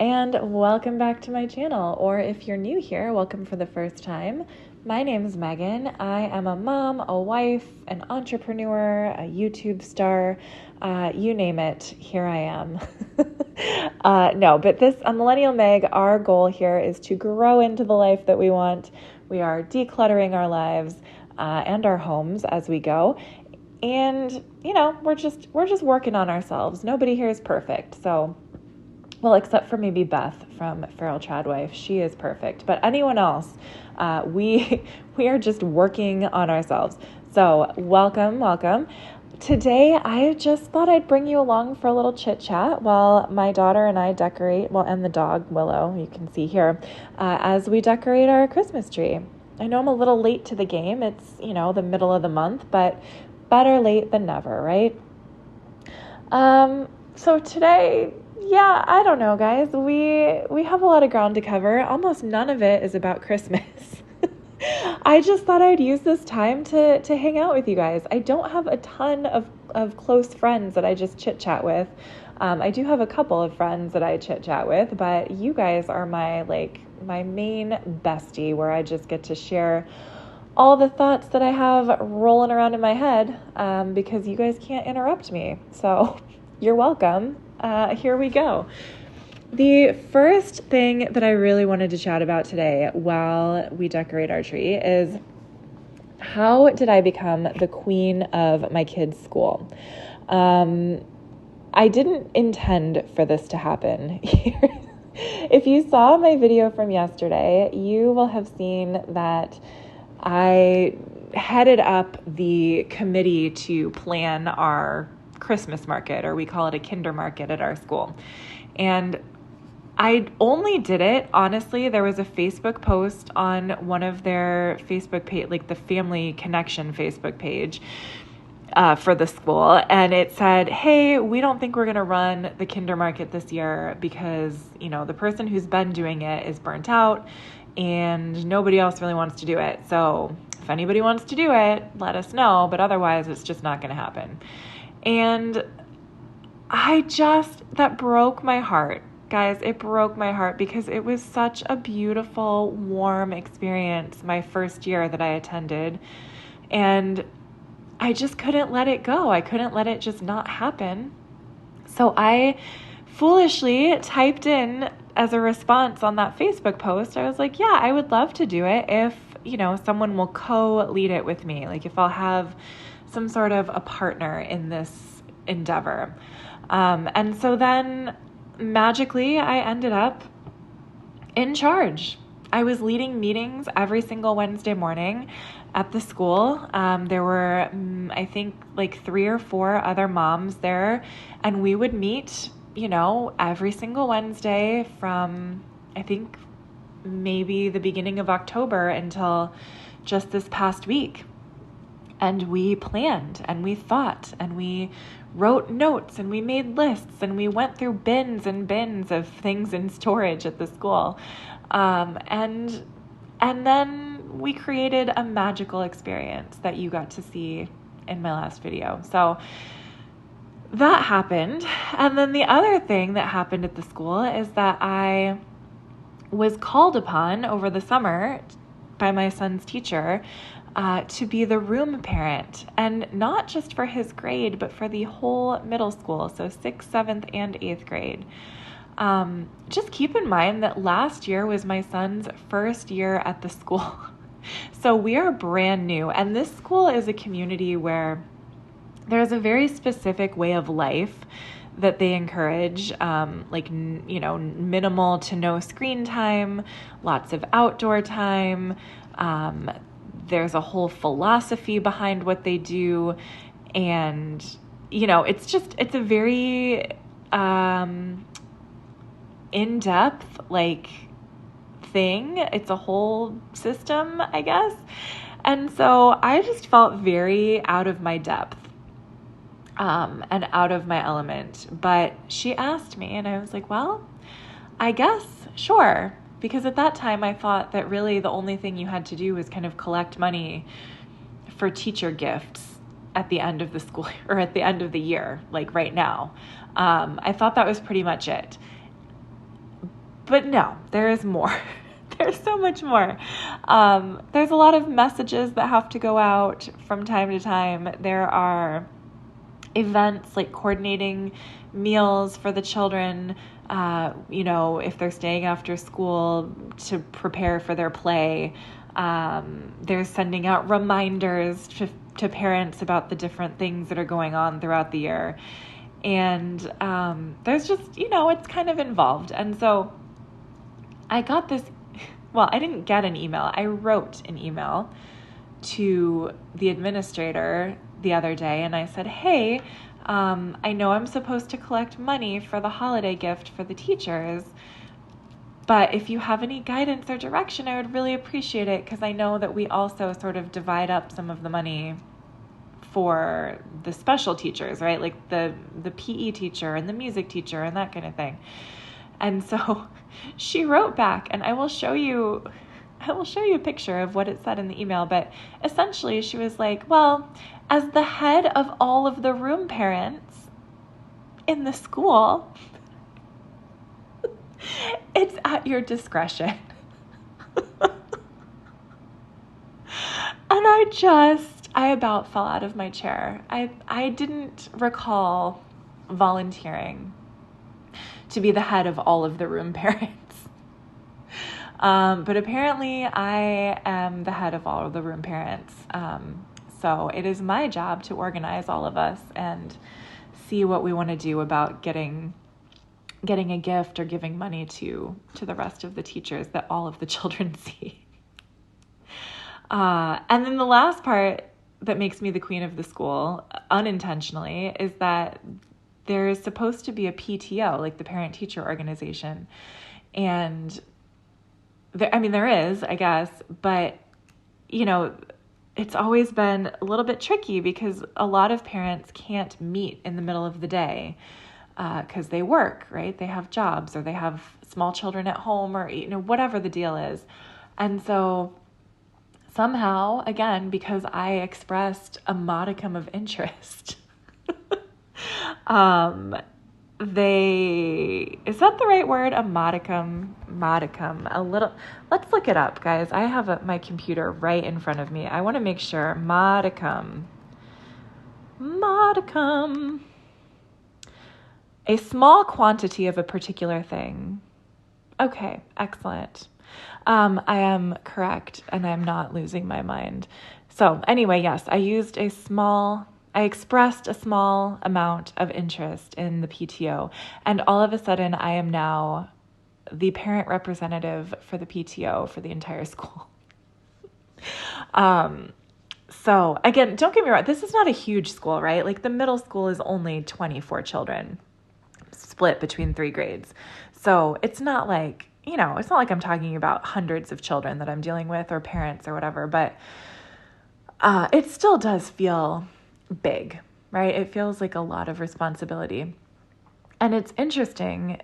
and welcome back to my channel, or if you're new here, welcome for the first time. My name is Megan. I am a mom, a wife, an entrepreneur, a YouTube star, you name it, here I am. But Millennial Meg, our goal here is to grow into the life that we want. We are decluttering our lives and our homes as we go. And, we're just working on ourselves. Nobody here is perfect. So, well, except for maybe Beth from Feral Tradwife. She is perfect. But anyone else, we are just working on ourselves. So welcome. Today, I just thought I'd bring you along for a little chit chat while my daughter and I decorate, and the dog, Willow, you can see here, as we decorate our Christmas tree. I know I'm a little late to the game. It's, the middle of the month, but better late than never, right? So today, I don't know, guys. We have a lot of ground to cover. Almost none of it is about Christmas. I just thought I'd use this time to hang out with you guys. I don't have a ton of close friends that I just chit-chat with. I do have a couple of friends that I chit-chat with, but you guys are my main bestie, where I just get to share all the thoughts that I have rolling around in my head, because you guys can't interrupt me. So you're welcome. Here we go. The first thing that I really wanted to chat about today while we decorate our tree is, how did I become the queen of my kids' school? I didn't intend for this to happen. If you saw my video from yesterday, you will have seen that I headed up the committee to plan our Christmas market, or we call it a kinder market at our school. And I only did it, honestly, there was a Facebook post on one of their Facebook page, the Family Connection Facebook page for the school. And it said, hey, we don't think we're going to run the kinder market this year because, the person who's been doing it is burnt out and nobody else really wants to do it. So if anybody wants to do it, let us know. But otherwise, it's just not going to happen. And that broke my heart. Guys, it broke my heart because it was such a beautiful, warm experience my first year that I attended. And I just couldn't let it go. I couldn't let it just not happen. So I foolishly typed in as a response on that Facebook post, I was like, yeah, I would love to do it if, someone will co-lead it with me. If I'll have some sort of a partner in this endeavor. And so then magically I ended up in charge. I was leading meetings every single Wednesday morning at the school. There were, I think, 3 or 4 other moms there, and we would meet, every single Wednesday from, I think, maybe the beginning of October until just this past week. And we planned and we thought and we wrote notes and we made lists and we went through bins and bins of things in storage at the school. And then we created a magical experience that you got to see in my last video. So that happened. And then the other thing that happened at the school is that I was called upon over the summer by my son's teacher to be the room parent, and not just for his grade, but for the whole middle school, so 6th, 7th, and 8th grade. Just keep in mind that last year was my son's first year at the school. So we are brand new, and this school is a community where there's a very specific way of life that they encourage, minimal to no screen time, lots of outdoor time. There's a whole philosophy behind what they do. And, it's a very in-depth, thing. It's a whole system, I guess. And so I just felt very out of my depth and out of my element. But she asked me, and I was like, well, I guess, sure. Because at that time, I thought that really the only thing you had to do was kind of collect money for teacher gifts at the end of the school or at the end of the year, right now. I thought that was pretty much it. But no, there is more. There's so much more. There's a lot of messages that have to go out from time to time. There are events like coordinating meals for the children, if they're staying after school to prepare for their play. They're sending out reminders to parents about the different things that are going on throughout the year. And there's just, it's kind of involved. And so I got this, I didn't get an email. I wrote an email to the administrator the other day, and I said, hey, I know I'm supposed to collect money for the holiday gift for the teachers, but if you have any guidance or direction, I would really appreciate it, because I know that we also sort of divide up some of the money for the special teachers, right? Like the PE teacher and the music teacher and that kind of thing. And so she wrote back, and I will show you a picture of what it said in the email, but essentially she was like, well, as the head of all of the room parents in the school, it's at your discretion. And I about fell out of my chair. I didn't recall volunteering to be the head of all of the room parents. But apparently I am the head of all of the room parents. So it is my job to organize all of us and see what we want to do about getting a gift or giving money to the rest of the teachers that all of the children see. And then the last part that makes me the queen of the school, unintentionally, is that there is supposed to be a PTO, like the parent-teacher organization. And there is, I guess, but, it's always been a little bit tricky because a lot of parents can't meet in the middle of the day because they work, right? They have jobs or they have small children at home or, whatever the deal is. And so somehow, again, because I expressed a modicum of interest, is that the right word? A modicum, a little, let's look it up, guys. I have my computer right in front of me. I want to make sure. Modicum, a small quantity of a particular thing. Okay, excellent. I am correct, and I'm not losing my mind. So anyway, yes, I expressed a small amount of interest in the PTO, and all of a sudden I am now the parent representative for the PTO for the entire school. So again, don't get me wrong, this is not a huge school, right? Like the middle school is only 24 children split between 3 grades. So it's not like, it's not like I'm talking about hundreds of children that I'm dealing with or parents or whatever, but it still does feel big, right? It feels like a lot of responsibility. And it's interesting,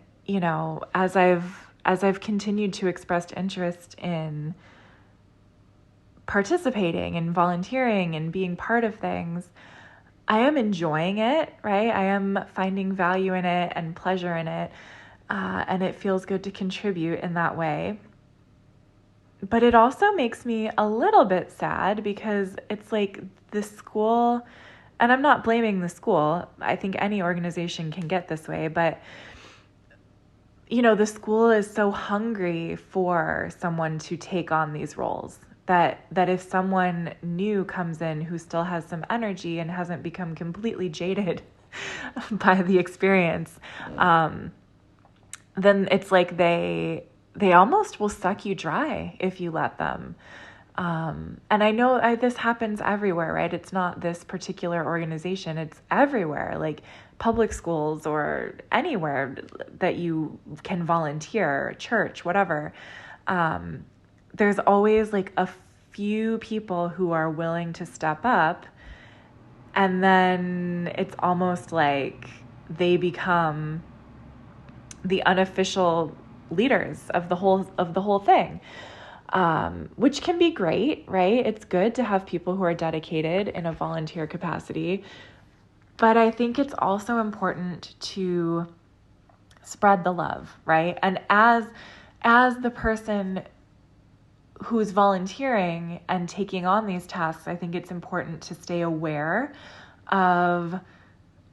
as I've continued to express interest in participating and volunteering and being part of things, I am enjoying it, right? I am finding value in it and pleasure in it. And it feels good to contribute in that way. But it also makes me a little bit sad because it's like the school, and I'm not blaming the school. I think any organization can get this way, but the school is so hungry for someone to take on these roles that if someone new comes in who still has some energy and hasn't become completely jaded by the experience, then it's like they almost will suck you dry if you let them. And I know this happens everywhere, right? It's not this particular organization. It's everywhere, like public schools or anywhere that you can volunteer, church, whatever. There's always like a few people who are willing to step up, and then it's almost like they become the unofficial leaders of the whole thing, which can be great, right? It's good to have people who are dedicated in a volunteer capacity, but I think it's also important to spread the love, right? And as the person who's volunteering and taking on these tasks, I think it's important to stay aware of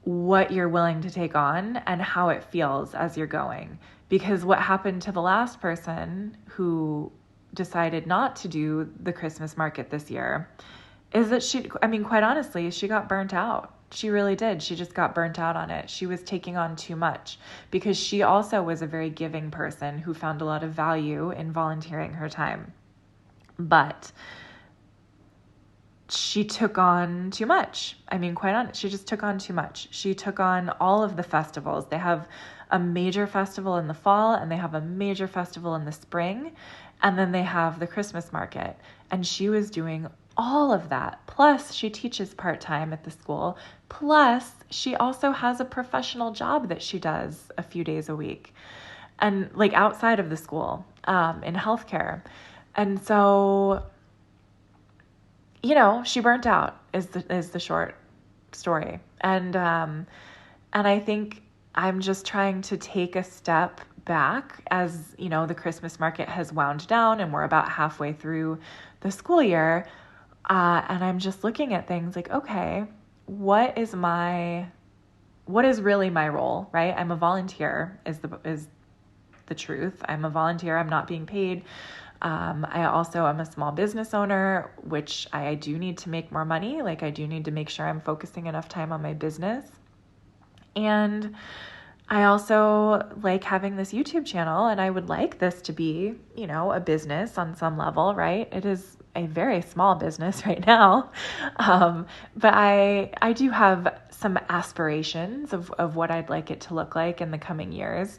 what you're willing to take on and how it feels as you're going. Because what happened to the last person who decided not to do the Christmas market this year is that quite honestly, she got burnt out. She really did. She just got burnt out on it. She was taking on too much because she also was a very giving person who found a lot of value in volunteering her time. But she took on too much. Quite honest, she just took on too much. She took on all of the festivals. They have a major festival in the fall and they have a major festival in the spring. And then they have the Christmas market. And she was doing all of that. Plus, she teaches part-time at the school. Plus, she also has a professional job that she does a few days a week. And outside of the school, in healthcare. And so, she burnt out is the short story. And I think I'm just trying to take a step back as, the Christmas market has wound down and we're about halfway through the school year. And I'm just looking at things like, okay, what is really my role, right? I'm a volunteer is the truth. I'm a volunteer. I'm not being paid. I also am a small business owner, which I do need to make more money. I do need to make sure I'm focusing enough time on my business. And I also like having this YouTube channel, and I would like this to be, a business on some level, right? It is a very small business right now. But I do have some aspirations of what I'd like it to look like in the coming years.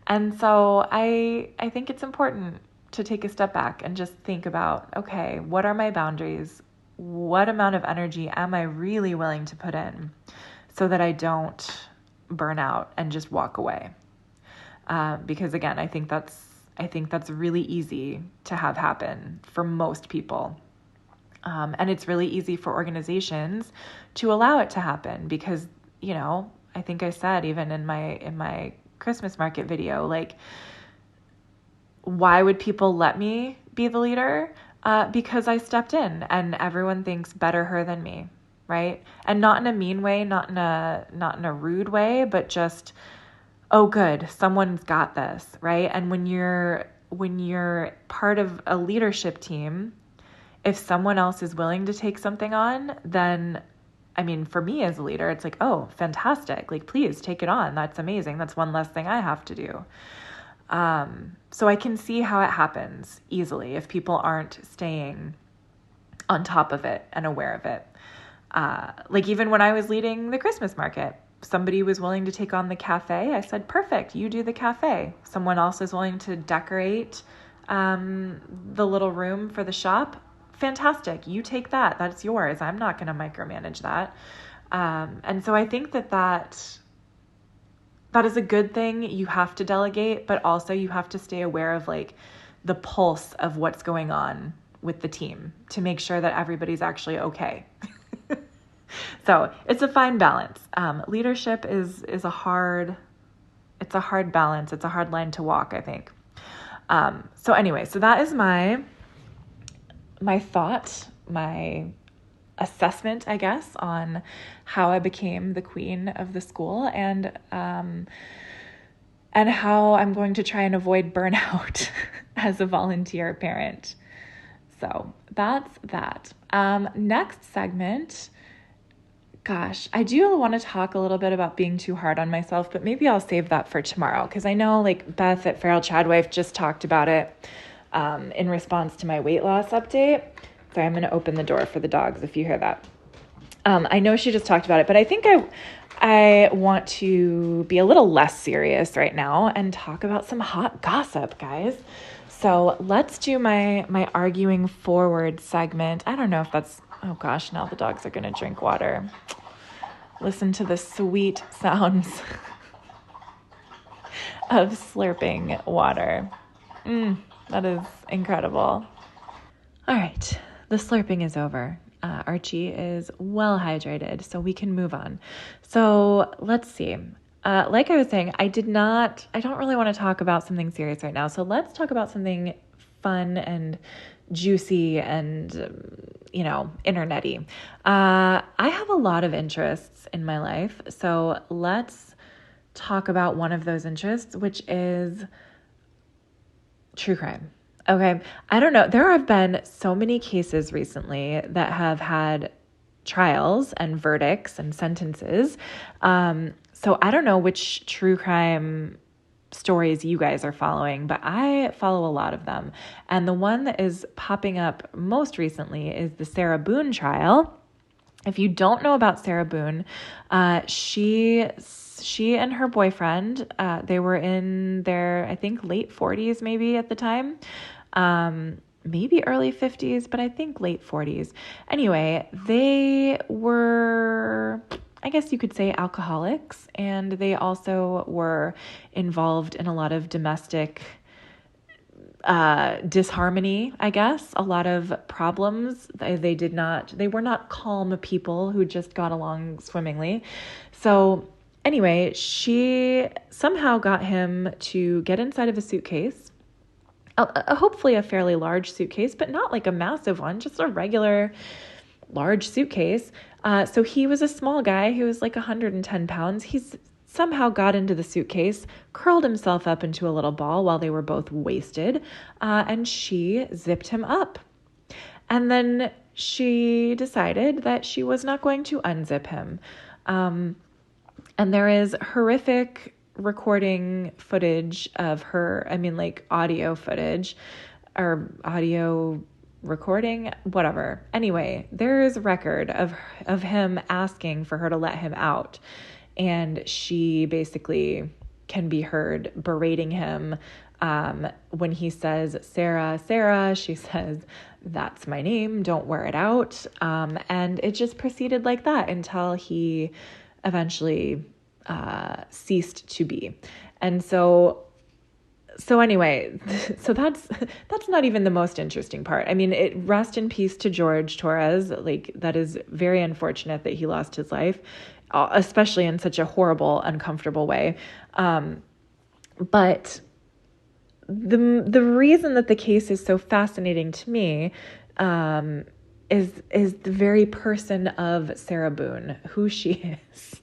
And so I think it's important to take a step back and just think about, okay, what are my boundaries? What amount of energy am I really willing to put in so that I don't burn out and just walk away? Because again, I think that's really easy to have happen for most people. And it's really easy for organizations to allow it to happen because, I think I said even in my Christmas market video, why would people let me be the leader? Because I stepped in and everyone thinks better her than me, right? And not in a mean way, not in a rude way, but just, oh, good, someone's got this, right? And when you're part of a leadership team, if someone else is willing to take something on, then, for me as a leader, it's oh, fantastic. Please take it on. That's amazing. That's one less thing I have to do. So I can see how it happens easily if people aren't staying on top of it and aware of it. Even when I was leading the Christmas market, somebody was willing to take on the cafe. I said, perfect, you do the cafe. Someone else is willing to decorate the little room for the shop. Fantastic, you take that. That's yours. I'm not going to micromanage that. And so I think that is a good thing. You have to delegate, but also you have to stay aware of the pulse of what's going on with the team to make sure that everybody's actually okay. So it's a fine balance. Leadership is a hard balance. It's a hard line to walk, I think. So anyway, so that is my thought, my assessment, I guess, on how I became the queen of the school and how I'm going to try and avoid burnout as a volunteer parent. So that's that. Next segment. Gosh, I do want to talk a little bit about being too hard on myself, but maybe I'll save that for tomorrow because I know Beth at Feral Chadwife just talked about it in response to my weight loss update. So I'm going to open the door for the dogs if you hear that. I know she just talked about it, but I think I want to be a little less serious right now and talk about some hot gossip, guys. So let's do my arguing forward segment. I don't know if that's, oh gosh, now the dogs are going to drink water. Listen to the sweet sounds of slurping water. That is incredible. All right, the slurping is over. Archie is well hydrated, so we can move on. So let's see. like I was saying, I don't really want to talk about something serious right now. So let's talk about something fun and juicy and, internety. I have a lot of interests in my life. So let's talk about one of those interests, which is true crime. Okay. I don't know. There have been so many cases recently that have had trials and verdicts and sentences. So I don't know which true crime stories you guys are following, but I follow a lot of them. And the one that is popping up most recently is the Sarah Boone trial. If you don't know about Sarah Boone, she and her boyfriend, they were in their, I think, late 40s maybe at the time. Maybe early 50s, but I think late 40s. Anyway, they were, I guess you could say, alcoholics, and they also were involved in a lot of domestic disharmony, I guess, a lot of problems. They were not calm people who just got along swimmingly. So anyway, she somehow got him to get inside of a suitcase, hopefully a fairly large suitcase, but not like a massive one, just a regular large suitcase. So he was a small guy who was like 110 pounds. He's somehow got into the suitcase, curled himself up into a little ball while they were both wasted, and she zipped him up. And then she decided that she was not going to unzip him. And there is horrific recording footage of her, audio footage or audio recording, whatever. Anyway, there is record of him asking for her to let him out. And she basically can be heard berating him. When he says, Sarah, Sarah, she says, that's my name, don't wear it out. And it just proceeded like that until he eventually ceased to be. And so anyway, so that's not even the most interesting part. I mean, rest in peace to George Torres. Like, that is very unfortunate that he lost his life, especially in such a horrible, uncomfortable way. But the reason that the case is so fascinating to me is the very person of Sarah Boone, who she is.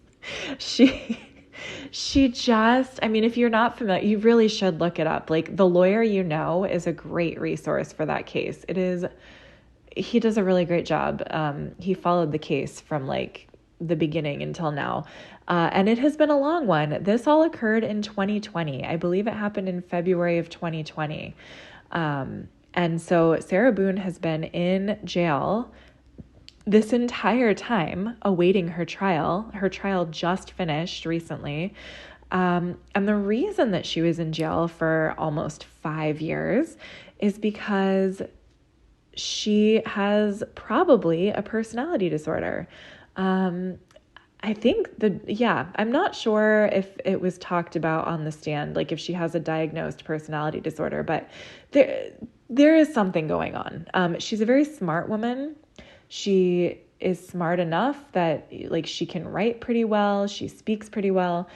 She just, if you're not familiar, you really should look it up. Like, The Lawyer You Know is a great resource for that case. He does a really great job. He followed the case from like the beginning until now. And it has been a long one. This all occurred in 2020. I believe it happened in February of 2020. And so Sarah Boone has been in jail this entire time awaiting her trial. Her trial just finished recently. And the reason that she was in jail for almost 5 years is because she has probably a personality disorder. I think I'm not sure if it was talked about on the stand, like if she has a diagnosed personality disorder, but there is something going on. She's a very smart woman. She is smart enough that like she can write pretty well. She speaks pretty well.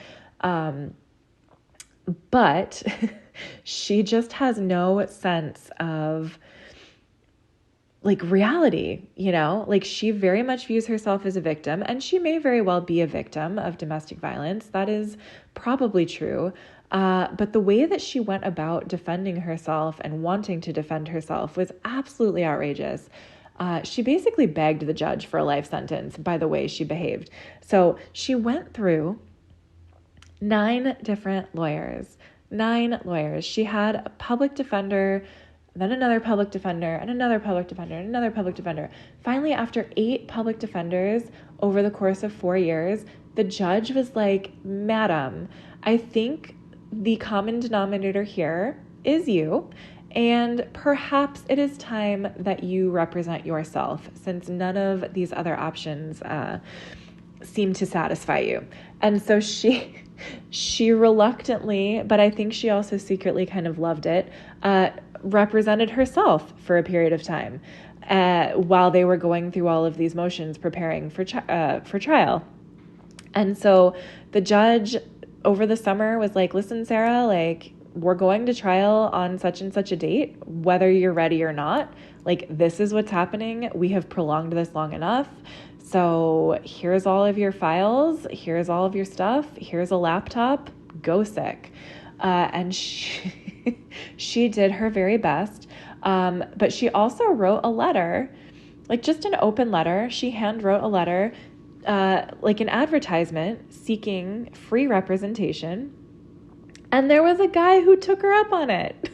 But she just has no sense of like reality, like she very much views herself as a victim, and she may very well be a victim of domestic violence. That is probably true. But the way that she went about defending herself and wanting to defend herself was absolutely outrageous. She basically begged the judge for a life sentence by the way she behaved. So she went through 9 different lawyers. She had a public defender, then another public defender, and another public defender, and another public defender. Finally, after 8 public defenders over the course of 4 years, the judge was like, Madam, I think the common denominator here is you, and perhaps it is time that you represent yourself, since none of these other options seem to satisfy you. And so she reluctantly, but I think she also secretly kind of loved it, represented herself for a period of time while they were going through all of these motions preparing for trial. And so the judge over the summer was like, listen, Sarah, like, we're going to trial on such and such a date, whether you're ready or not. Like, this is what's happening. We have prolonged this long enough. So here's all of your files. Here's all of your stuff. Here's a laptop. Go sick. And she did her very best. But she also wrote a letter, like just an open letter. She hand wrote a letter, like an advertisement seeking free representation. And there was a guy who took her up on it.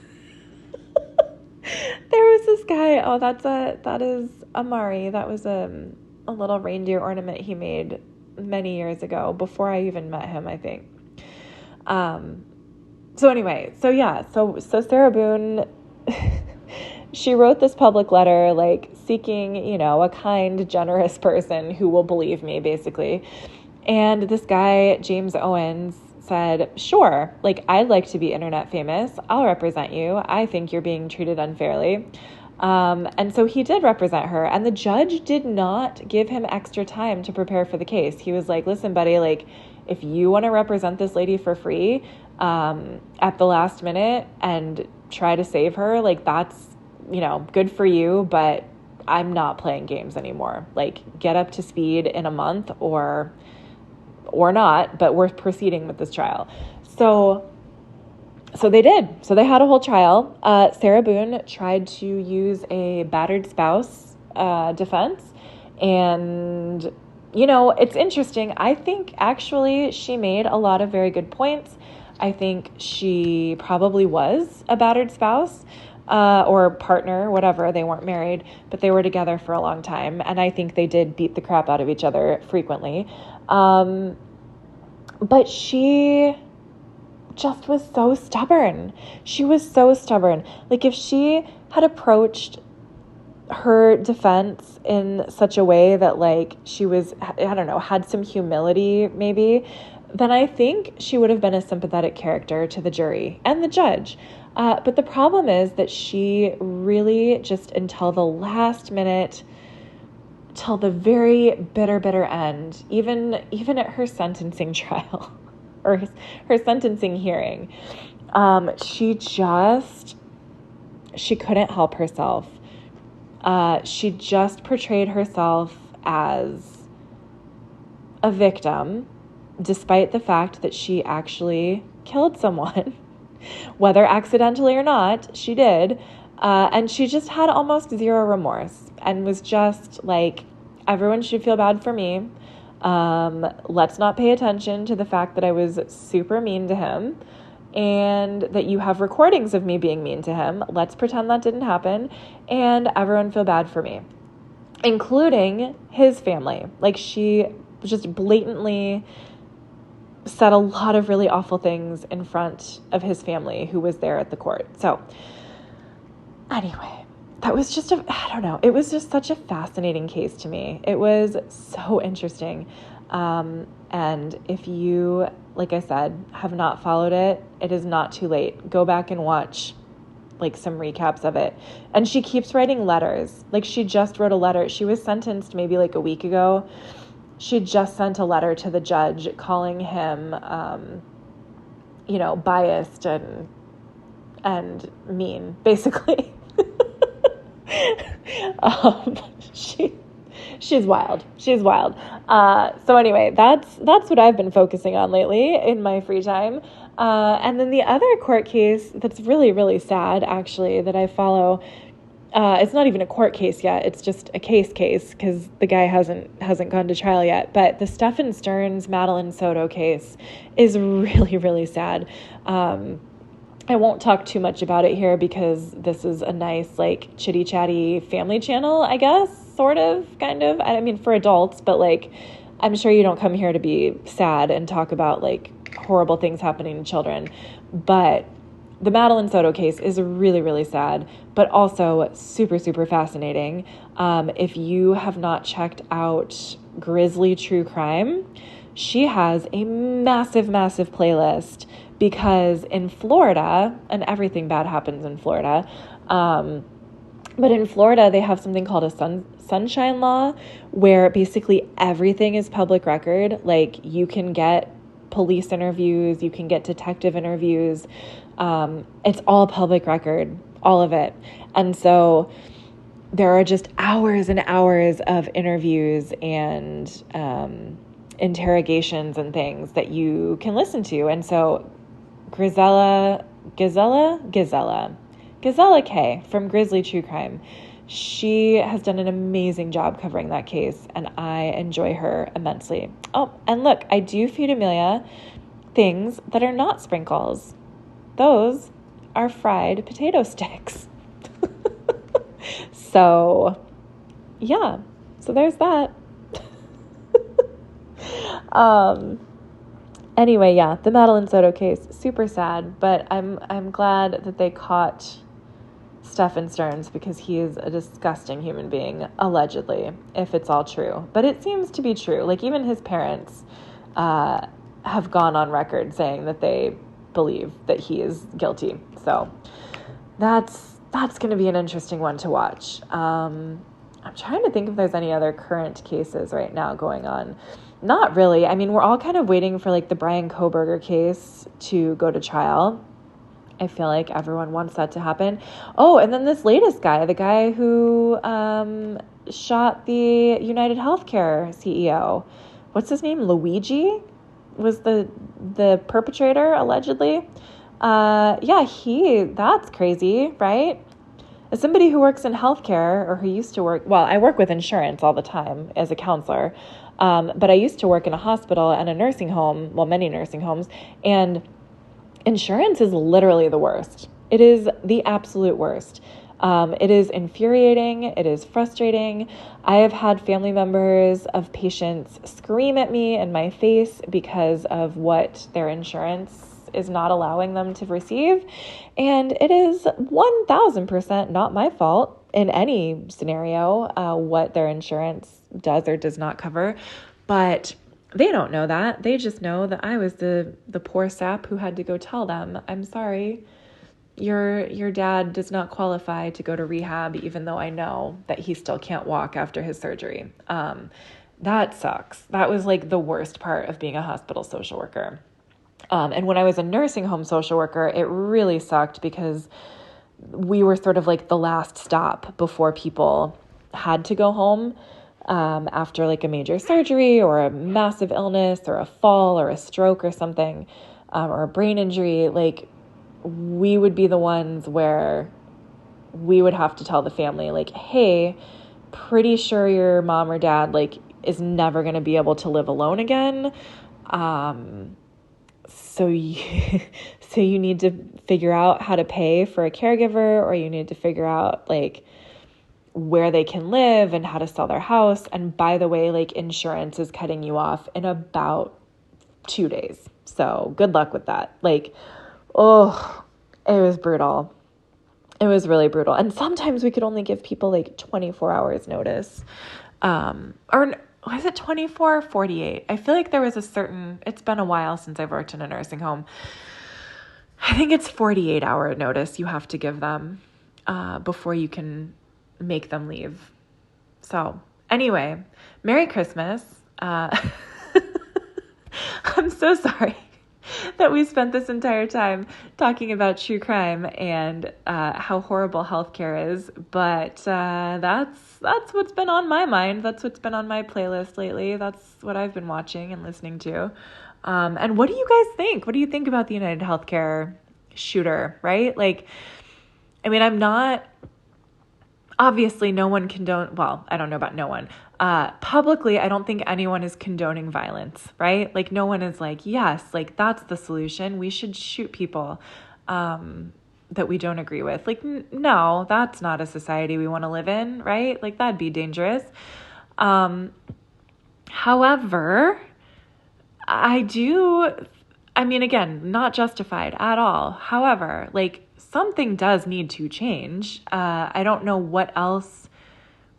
There was this guy. Oh, that is Amari. That was a little reindeer ornament he made many years ago, before I even met him, I think. So anyway, so Sarah Boone, she wrote this public letter, like seeking, a kind, generous person who will believe me, basically. And this guy, James Owens, said, sure, like, I'd like to be internet famous. I'll represent you. I think you're being treated unfairly. And so he did represent her, and the judge did not give him extra time to prepare for the case. He was like, listen, buddy, like, if you want to represent this lady for free, at the last minute and try to save her, like, that's, good for you, but I'm not playing games anymore. Like, get up to speed in a month or not, but we're proceeding with this trial. So they did. So they had a whole trial. Sarah Boone tried to use a battered spouse defense. And, it's interesting. I think actually she made a lot of very good points. I think she probably was a battered spouse or partner, whatever. They weren't married, but they were together for a long time. And I think they did beat the crap out of each other frequently. But she just was so stubborn. She was so stubborn. Like, if she had approached her defense in such a way that, like, she was, I don't know, had some humility maybe, then I think she would have been a sympathetic character to the jury and the judge. But the problem is that she really just, until the last minute, till the very bitter end, even at her sentencing trial or her sentencing hearing, she couldn't help herself. She just portrayed herself as a victim, despite the fact that she actually killed someone, whether accidentally or not, she did. And she just had almost zero remorse and was just like, everyone should feel bad for me. Let's not pay attention to the fact that I was super mean to him and that you have recordings of me being mean to him. Let's pretend that didn't happen, and everyone feel bad for me, including his family. Like, she just blatantly said a lot of really awful things in front of his family who was there at the court. So anyway, that was just I don't know. It was just such a fascinating case to me. It was so interesting. And if you, like I said, have not followed it, it is not too late. Go back and watch like some recaps of it. And she keeps writing letters. Like, she just wrote a letter. She was sentenced maybe like a week ago. She just sent a letter to the judge calling him, biased and mean, basically. She's wild. She's wild. So anyway, that's what I've been focusing on lately in my free time. And then the other court case that's really, really sad, actually, that I follow, it's not even a court case yet. It's just a case because the guy hasn't gone to trial yet. But the Stephen Stearns Madeline Soto case is really, really sad. I won't talk too much about it here because this is a nice, like, chitty chatty family channel, I guess, sort of, kind of. I mean, for adults, but like, I'm sure you don't come here to be sad and talk about like horrible things happening to children. But the Madeline Soto case is really, really sad, but also super, super fascinating. If you have not checked out Grizzly True Crime, she has a massive, massive playlist because in Florida, and everything bad happens in Florida, but in Florida, they have something called a sunshine law where basically everything is public record. Like, you can get police interviews, you can get detective interviews. It's all public record, all of it. And so there are just hours and hours of interviews and interrogations and things that you can listen to. And so Gizella K from Grizzly True Crime, she has done an amazing job covering that case, and I enjoy her immensely. Oh, and look, I do feed Amelia things that are not sprinkles. Those are fried potato sticks. So, yeah. So there's that. Anyway, yeah, the Madeline Soto case, super sad, but I'm glad that they caught Stephen Stearns, because he is a disgusting human being, allegedly, if it's all true. But it seems to be true. Like, even his parents have gone on record saying that they believe that he is guilty. So that's going to be an interesting one to watch. I'm trying to think if there's any other current cases right now going on. Not really. I mean, we're all kind of waiting for like the Brian Kohberger case to go to trial. I feel like everyone wants that to happen. Oh, and then this latest guy, the guy who shot the United Healthcare CEO. What's his name? Luigi was the perpetrator, allegedly. That's crazy, right? As somebody who works in healthcare, or who used to work, well, I work with insurance all the time as a counselor, but I used to work in a hospital and a nursing home, well, many nursing homes, and insurance is literally the worst. It is the absolute worst. It is infuriating. It is frustrating. I have had family members of patients scream at me in my face because of what their insurance is not allowing them to receive. And it is 1000% not my fault in any scenario, what their insurance does or does not cover. But they don't know that. They just know that I was the poor sap who had to go tell them, I'm sorry, your dad does not qualify to go to rehab, even though I know that he still can't walk after his surgery. That sucks. That was like the worst part of being a hospital social worker. And when I was a nursing home social worker, it really sucked because we were sort of like the last stop before people had to go home after like a major surgery or a massive illness or a fall or a stroke or something, or a brain injury. Like, we would be the ones where we would have to tell the family, like, hey, pretty sure your mom or dad like is never going to be able to live alone again. So you need to figure out how to pay for a caregiver, or you need to figure out like where they can live and how to sell their house. And by the way, like, insurance is cutting you off in about 2 days. So good luck with that. Like, oh, it was brutal. It was really brutal. And sometimes we could only give people like 24 hours notice. Or was it 24 or 48? I feel like there was it's been a while since I've worked in a nursing home. I think it's 48-hour notice you have to give them before you can make them leave. So anyway, Merry Christmas. I'm so sorry that we spent this entire time talking about true crime and how horrible healthcare is, but that's what's been on my mind. That's what's been on my playlist lately. That's what I've been watching and listening to. And what do you guys think? What do you think about the United Healthcare shooter, right? Like, I mean, obviously no one well, I don't know about no one. Publicly, I don't think anyone is condoning violence, right? Like, no one is like, yes, like, that's the solution. We should shoot people that we don't agree with. Like, no, that's not a society we want to live in, right? Like, that'd be dangerous. However, again, not justified at all. However, like, something does need to change. I don't know what else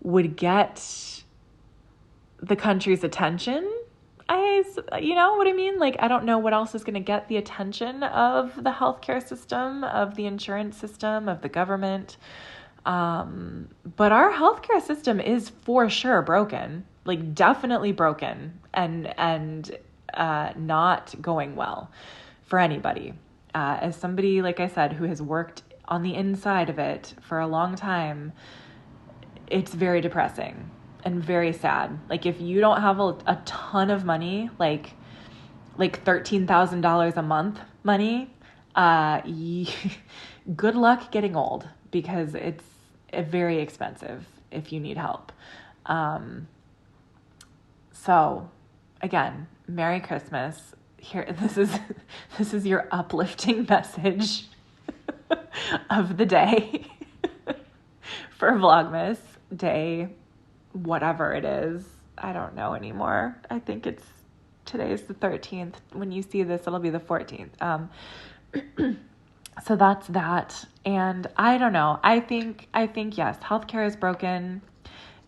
would get the country's attention. You know what I mean? Like, I don't know what else is going to get the attention of the healthcare system, of the insurance system, of the government. But our healthcare system is for sure broken, like, definitely broken. And not going well for anybody. As somebody, like I said, who has worked on the inside of it for a long time, it's very depressing and very sad. Like if you don't have a ton of money, like $13,000 a month money, good luck getting old, because it's very expensive if you need help. So again, Merry Christmas. Here, this is your uplifting message of the day for Vlogmas day, whatever it is. I don't know anymore. I think today's the 13th. When you see this, it'll be the 14th. So that's that. And I don't know. I think yes, healthcare is broken.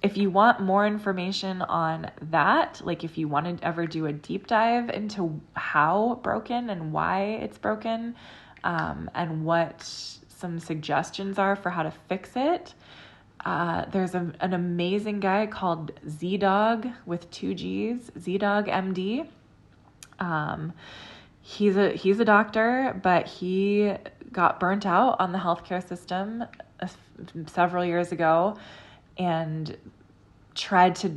If you want more information on that, like if you want to ever do a deep dive into how broken and why it's broken, and what some suggestions are for how to fix it, there's an amazing guy called Zdogg with 2 G's, Zdogg MD. He's a doctor, but he got burnt out on the healthcare system several years ago, and tried to,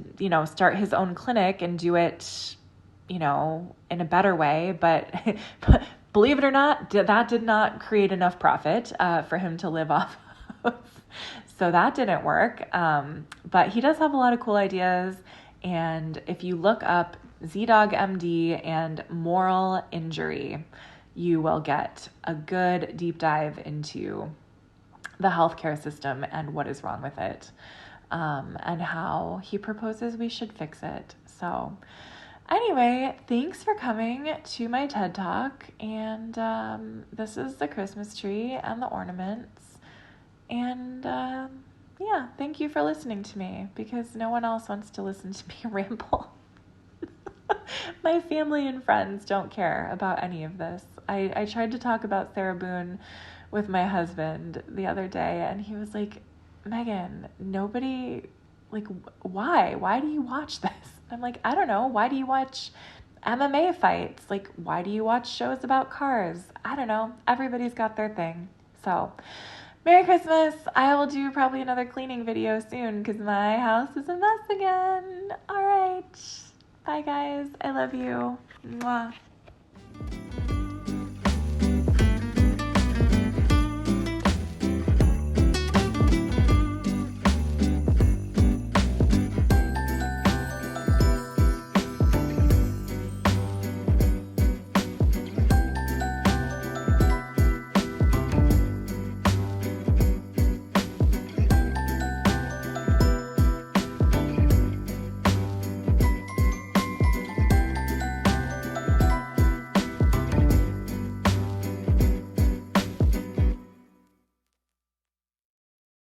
start his own clinic and do it, in a better way. But believe it or not, that did not create enough profit for him to live off of. So that didn't work. But he does have a lot of cool ideas. And if you look up Zdogg MD and moral injury, you will get a good deep dive into the healthcare system and what is wrong with it, and how he proposes we should fix it. So anyway, thanks for coming to my TED Talk. And this is the Christmas tree and the ornaments. And yeah, thank you for listening to me, because no one else wants to listen to me ramble. My family and friends don't care about any of this. I tried to talk about Sarah Boone with my husband the other day, and he was like, Megan, nobody, like, why? Why do you watch this? I'm like, I don't know. Why do you watch MMA fights? Like, why do you watch shows about cars? I don't know. Everybody's got their thing. So, Merry Christmas. I will do probably another cleaning video soon, because my house is a mess again. All right. Bye, guys. I love you. Mwah.